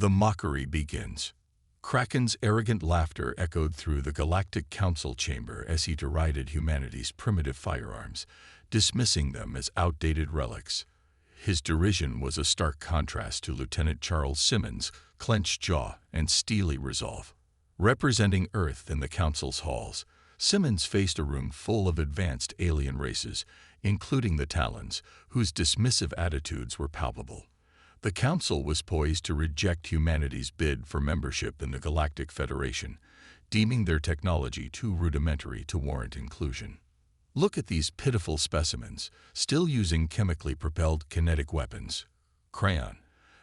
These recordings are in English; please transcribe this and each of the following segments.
The mockery begins. Kraken's arrogant laughter echoed through the Galactic Council chamber as he derided humanity's primitive firearms, dismissing them as outdated relics. His derision was a stark contrast to Lieutenant Charles Simmons' clenched jaw and steely resolve. Representing Earth in the Council's halls, Simmons faced a room full of advanced alien races, including the Talons, whose dismissive attitudes were palpable. The Council was poised to reject humanity's bid for membership in the Galactic Federation, deeming their technology too rudimentary to warrant inclusion. Look at these pitiful specimens, still using chemically propelled kinetic weapons. Crayon,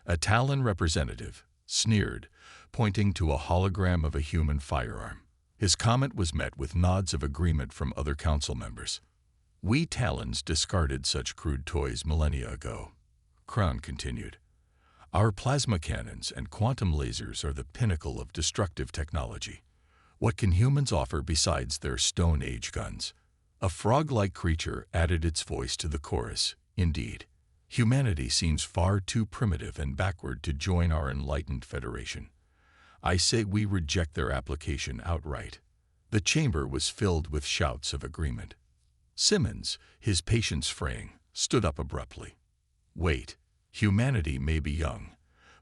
a Talon representative, sneered, pointing to a hologram of a human firearm. His comment was met with nods of agreement from other Council members. We Talons discarded such crude toys millennia ago. Crayon continued. Our plasma cannons and quantum lasers are the pinnacle of destructive technology. What can humans offer besides their Stone Age guns? A frog-like creature added its voice to the chorus. Indeed, humanity seems far too primitive and backward to join our enlightened federation. I say we reject their application outright. The chamber was filled with shouts of agreement. Simmons, his patience fraying, stood up abruptly. Wait. Humanity may be young,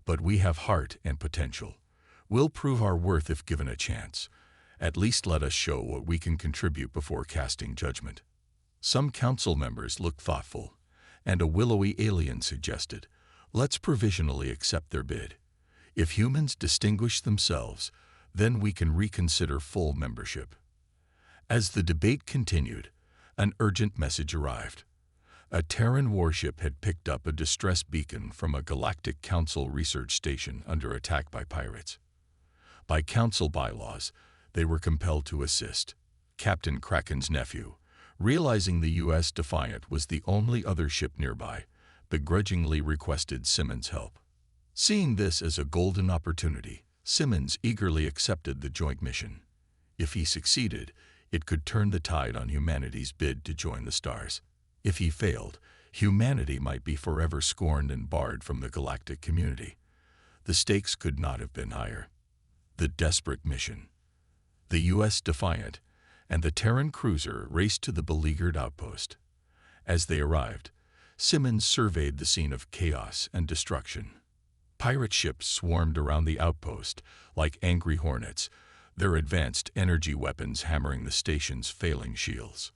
but we have heart and potential. We'll prove our worth if given a chance. At least let us show what we can contribute before casting judgment. Some Council members looked thoughtful, and a willowy alien suggested, let's provisionally accept their bid. If humans distinguish themselves, then we can reconsider full membership. As the debate continued, an urgent message arrived. A Terran warship had picked up a distress beacon from a Galactic Council research station under attack by pirates. By Council bylaws, they were compelled to assist. Captain Kraken's nephew, realizing the U.S. Defiant was the only other ship nearby, begrudgingly requested Simmons' help. Seeing this as a golden opportunity, Simmons eagerly accepted the joint mission. If he succeeded, it could turn the tide on humanity's bid to join the stars. If he failed, humanity might be forever scorned and barred from the galactic community. The stakes could not have been higher. The desperate mission. The U.S. Defiant and the Terran cruiser raced to the beleaguered outpost. As they arrived, Simmons surveyed the scene of chaos and destruction. Pirate ships swarmed around the outpost like angry hornets, their advanced energy weapons hammering the station's failing shields.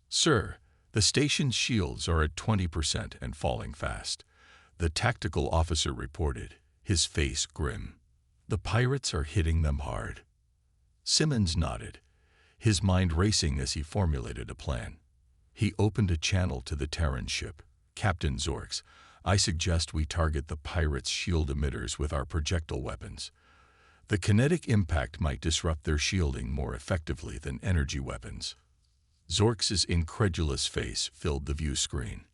Sir, the station's shields are at 20% and falling fast, the tactical officer reported, his face grim. The pirates are hitting them hard. Simmons nodded, his mind racing as he formulated a plan. He opened a channel to the Terran ship. Captain Orcs, I suggest we target the pirates' shield emitters with our projectile weapons. The kinetic impact might disrupt their shielding more effectively than energy weapons. Zorx's incredulous face filled the view screen.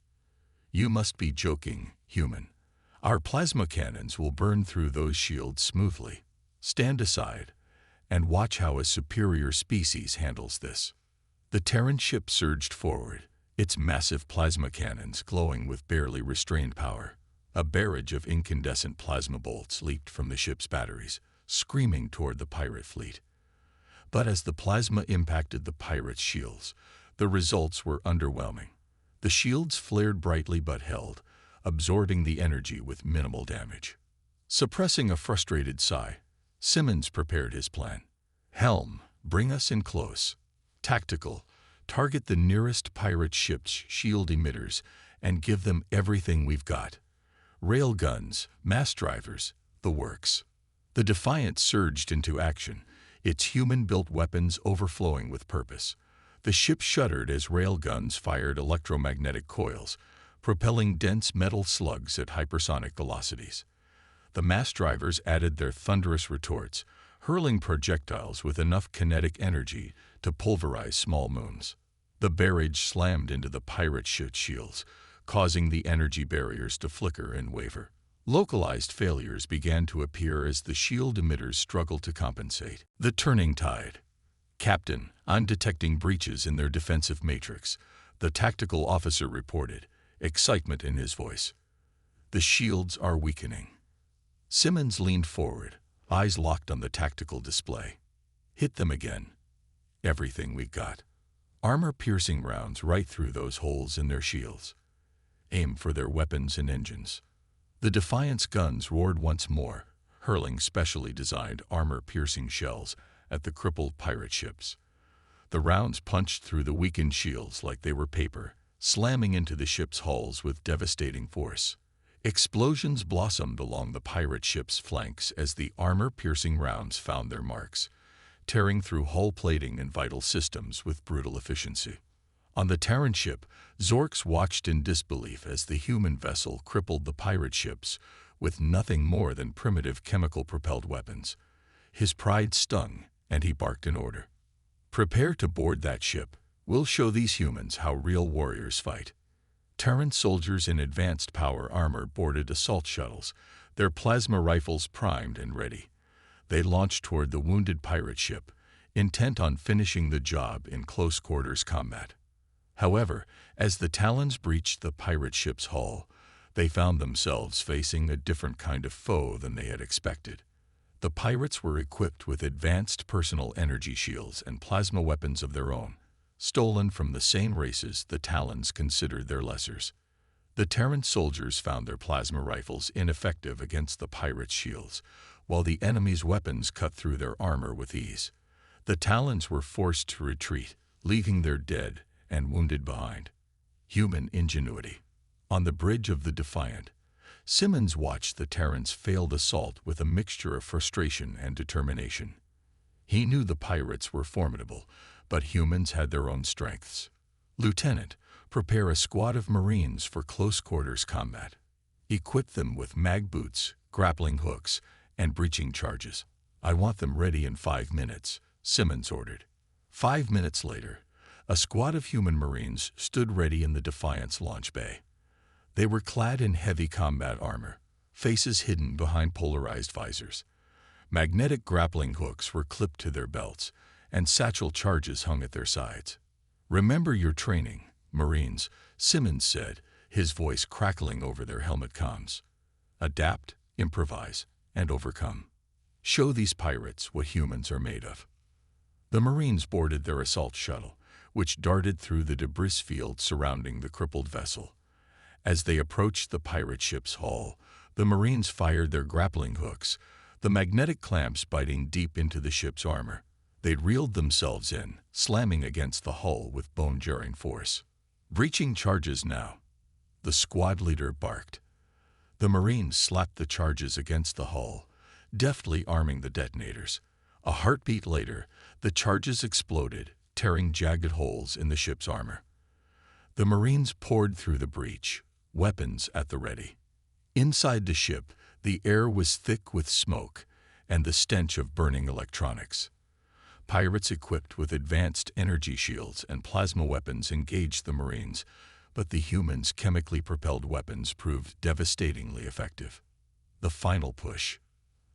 You must be joking, human. Our plasma cannons will burn through those shields smoothly. Stand aside and watch how a superior species handles this. The Terran ship surged forward, its massive plasma cannons glowing with barely restrained power. A barrage of incandescent plasma bolts leaped from the ship's batteries, screaming toward the pirate fleet. But as the plasma impacted the pirates' shields, the results were underwhelming. The shields flared brightly but held, absorbing the energy with minimal damage. Suppressing a frustrated sigh, Simmons prepared his plan. Helm, bring us in close. Tactical, target the nearest pirate ship's shield emitters and give them everything we've got. Railguns, mass drivers, the works. The Defiant surged into action, its human-built weapons overflowing with purpose. The ship shuddered as railguns fired electromagnetic coils, propelling dense metal slugs at hypersonic velocities. The mass drivers added their thunderous retorts, hurling projectiles with enough kinetic energy to pulverize small moons. The barrage slammed into the pirate ship's shields, causing the energy barriers to flicker and waver. Localized failures began to appear as the shield emitters struggled to compensate. The turning tide. Captain, I'm detecting breaches in their defensive matrix, the tactical officer reported, excitement in his voice. The shields are weakening. Simmons leaned forward, eyes locked on the tactical display. Hit them again. Everything we got. Armor-piercing rounds right through those holes in their shields. Aim for their weapons and engines. The Defiance guns roared once more, hurling specially designed armor-piercing shells at the crippled pirate ships. The rounds punched through the weakened shields like they were paper, slamming into the ship's hulls with devastating force. Explosions blossomed along the pirate ship's flanks as the armor-piercing rounds found their marks, tearing through hull plating and vital systems with brutal efficiency. On the Terran ship, Zorks watched in disbelief as the human vessel crippled the pirate ships with nothing more than primitive chemical-propelled weapons. His pride stung, and he barked an order. "Prepare to board that ship. We'll show these humans how real warriors fight." Terran soldiers in advanced power armor boarded assault shuttles, their plasma rifles primed and ready. They launched toward the wounded pirate ship, intent on finishing the job in close-quarters combat. However, as the Talons breached the pirate ship's hull, they found themselves facing a different kind of foe than they had expected. The pirates were equipped with advanced personal energy shields and plasma weapons of their own, stolen from the same races the Talons considered their lessers. The Terran soldiers found their plasma rifles ineffective against the pirates' shields, while the enemy's weapons cut through their armor with ease. The Talons were forced to retreat, leaving their dead and wounded behind. Human ingenuity. On the bridge of the Defiant, Simmons watched the Terrans' failed assault with a mixture of frustration and determination. He knew the pirates were formidable, but humans had their own strengths. "Lieutenant, prepare a squad of Marines for close-quarters combat. Equip them with mag boots, grappling hooks, and breaching charges. I want them ready in 5 minutes," Simmons ordered. 5 minutes later, a squad of human Marines stood ready in the Defiant's launch bay. They were clad in heavy combat armor, faces hidden behind polarized visors. Magnetic grappling hooks were clipped to their belts, and satchel charges hung at their sides. "Remember your training, Marines," Simmons said, his voice crackling over their helmet comms. "Adapt, improvise, and overcome. Show these pirates what humans are made of." The Marines boarded their assault shuttle, which darted through the debris field surrounding the crippled vessel. As they approached the pirate ship's hull, the Marines fired their grappling hooks, the magnetic clamps biting deep into the ship's armor. They reeled themselves in, slamming against the hull with bone-jarring force. "Breaching charges now," the squad leader barked. The Marines slapped the charges against the hull, deftly arming the detonators. A heartbeat later, the charges exploded, tearing jagged holes in the ship's armor. The Marines poured through the breach, weapons at the ready. Inside the ship, the air was thick with smoke and the stench of burning electronics. Pirates equipped with advanced energy shields and plasma weapons engaged the Marines, but the humans' chemically propelled weapons proved devastatingly effective. The final push.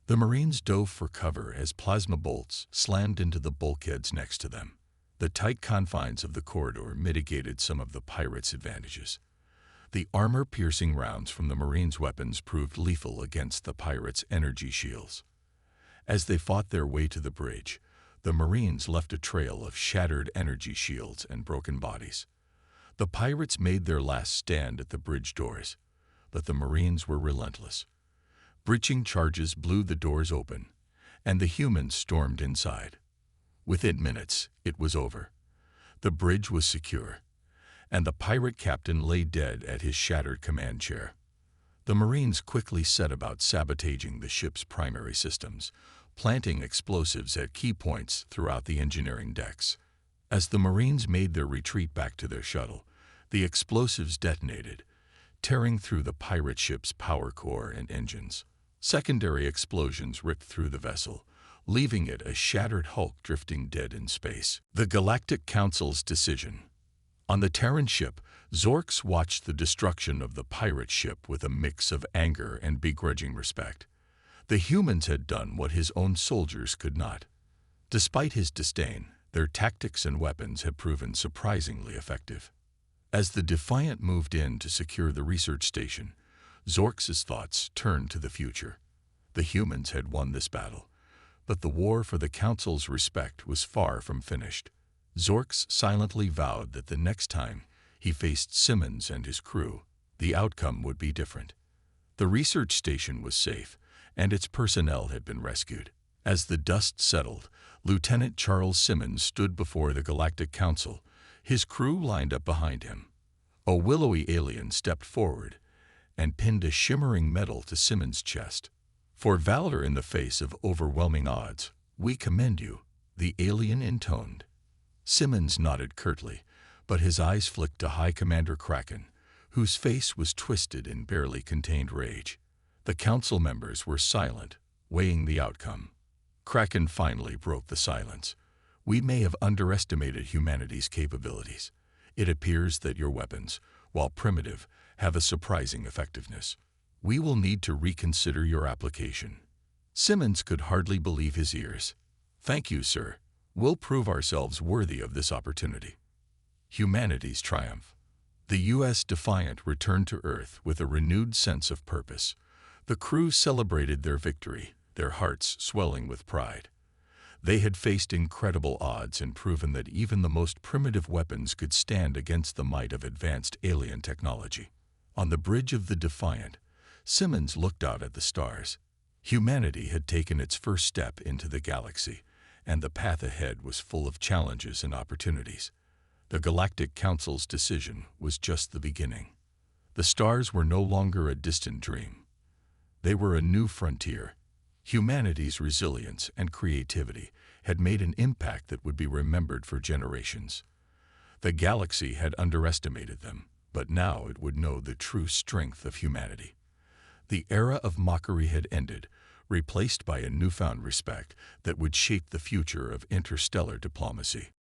The Marines dove for cover as plasma bolts slammed into the bulkheads next to them. The tight confines of the corridor mitigated some of the pirates' advantages. The armor-piercing rounds from the Marines' weapons proved lethal against the pirates' energy shields. As they fought their way to the bridge, the Marines left a trail of shattered energy shields and broken bodies. The pirates made their last stand at the bridge doors, but the Marines were relentless. Breaching charges blew the doors open, and the humans stormed inside. Within minutes, it was over. The bridge was secure, and the pirate captain lay dead at his shattered command chair. The Marines quickly set about sabotaging the ship's primary systems, planting explosives at key points throughout the engineering decks. As the Marines made their retreat back to their shuttle, the explosives detonated, tearing through the pirate ship's power core and engines. Secondary explosions ripped through the vessel, leaving it a shattered hulk drifting dead in space. The Galactic Council's decision. On the Terran ship, Zorks watched the destruction of the pirate ship with a mix of anger and begrudging respect. The humans had done what his own soldiers could not. Despite his disdain, their tactics and weapons had proven surprisingly effective. As the Defiant moved in to secure the research station, Zorks' thoughts turned to the future. The humans had won this battle, but the war for the Council's respect was far from finished. Zorx silently vowed that the next time he faced Simmons and his crew, the outcome would be different. The research station was safe, and its personnel had been rescued. As the dust settled, Lieutenant Charles Simmons stood before the Galactic Council, his crew lined up behind him. A willowy alien stepped forward and pinned a shimmering medal to Simmons' chest. "For valor in the face of overwhelming odds, we commend you," the alien intoned. Simmons nodded curtly, but his eyes flicked to High Commander Kraken, whose face was twisted in barely contained rage. The council members were silent, weighing the outcome. Kraken finally broke the silence. "We may have underestimated humanity's capabilities. It appears that your weapons, while primitive, have a surprising effectiveness. We will need to reconsider your application." Simmons could hardly believe his ears. "Thank you, sir. We'll prove ourselves worthy of this opportunity." Humanity's triumph. The U.S. Defiant returned to Earth with a renewed sense of purpose. The crew celebrated their victory, their hearts swelling with pride. They had faced incredible odds and proven that even the most primitive weapons could stand against the might of advanced alien technology. On the bridge of the Defiant, Simmons looked out at the stars. Humanity had taken its first step into the galaxy, and the path ahead was full of challenges and opportunities. The Galactic Council's decision was just the beginning. The stars were no longer a distant dream. They were a new frontier. Humanity's resilience and creativity had made an impact that would be remembered for generations. The galaxy had underestimated them, but now it would know the true strength of humanity. The era of mockery had ended, replaced by a newfound respect that would shape the future of interstellar diplomacy.